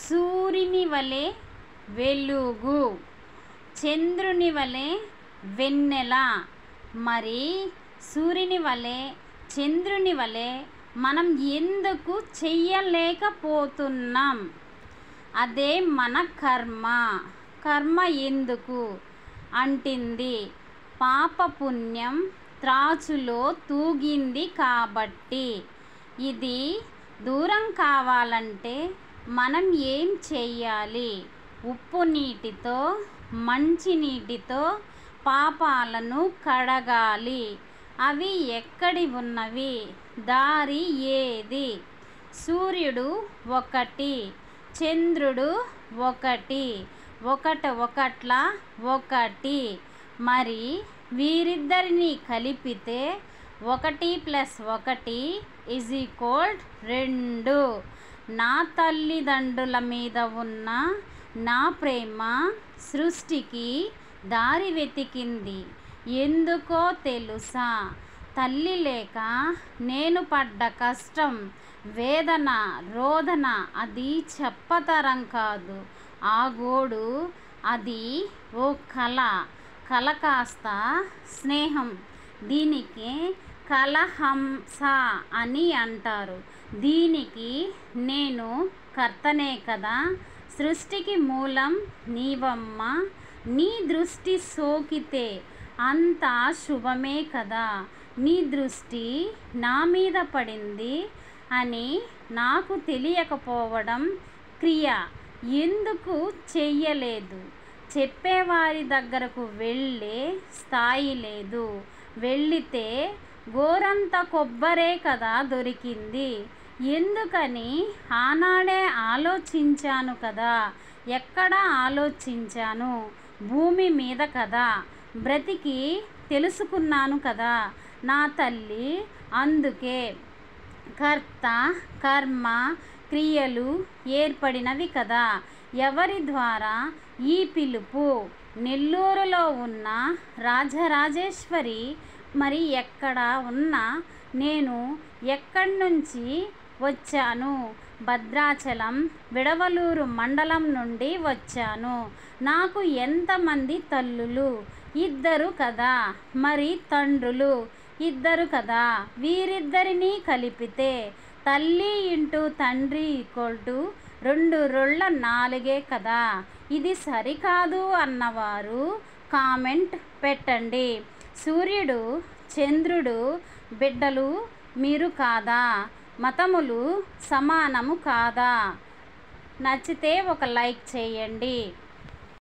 సూర్యుని వలె వెలుగు, చంద్రుని వలె వెన్నెల. మరి సూర్యుని వలె చంద్రుని వలె మనం ఎందుకు చెయ్యలేకపోతున్నాం? అదే మన కర్మ. కర్మ ఎందుకు అంటింది? పాపపుణ్యం త్రాచులో తూగింది కాబట్టి. ఇది దూరం కావాలంటే మనం ఏం చెయ్యాలి? ఉప్పు నీటితో మంచినీటితో పాపాలను కడగాలి. అవి ఎక్కడి ఉన్నవి? దారి ఏది? సూర్యుడు ఒకటి, చంద్రుడు ఒకటి, ఒకట్ల ఒకటి. మరి వీరిద్దరిని కలిపితే 1+1 2. నా తల్లిదండ్రుల మీద ఉన్న నా ప్రేమ సృష్టికి దారి వెతికింది. ఎందుకో తెలుసా? తల్లి లేక నేను పడ్డ కష్టం, వేదన, రోదన అది చెప్పతరం కాదు. ఆ గోడు అది ఓ కళ. కళ కాస్త స్నేహం. దీనికి కలహంస అని అంటారు. దీనికి నేను కర్తనే కదా. సృష్టికి మూలం నీవమ్మ. నీ దృష్టి సోకితే అంతా శుభమే కదా. నీ దృష్టి నా మీద పడింది అని నాకు తెలియకపోవడం క్రియ. ఎందుకు చెయ్యలేదు? చెప్పేవారి దగ్గరకు వెళ్ళే స్థాయి లేదు. వెళ్ళితే గోరంత కొబ్బరే కదా దొరికింది. ఎందుకని ఆనాడే ఆలోచించాను కదా. ఎక్కడ ఆలోచించాను? భూమి మీద కదా. బ్రతికి తెలుసుకున్నాను కదా నా తల్లి. అందుకే కర్త కర్మ క్రియలు ఏర్పడినవి కదా. ఎవరి ద్వారా ఈ పిలుపు? నెల్లూరులో ఉన్న రాజరాజేశ్వరి మరి ఎక్కడ ఉన్నా నేను ఎక్కడి నుంచి వచ్చాను? భద్రాచలం విడవలూరు మండలం నుండి వచ్చాను. నాకు ఎంతమంది తల్లులు? 2 కదా. మరి తండ్రులు 2 కదా. వీరిద్దరినీ కలిపితే తల్లి ఇంటూ తండ్రి = 2 రోళ్ళ 4 కదా. ఇది సరికాదు అన్నవారు కామెంట్ పెట్టండి. సూర్యుడు చంద్రుడు బిడ్డలు మీరు కాదా? మతములు సమానము కాదా? నచ్చితే ఒక లైక్ చేయండి.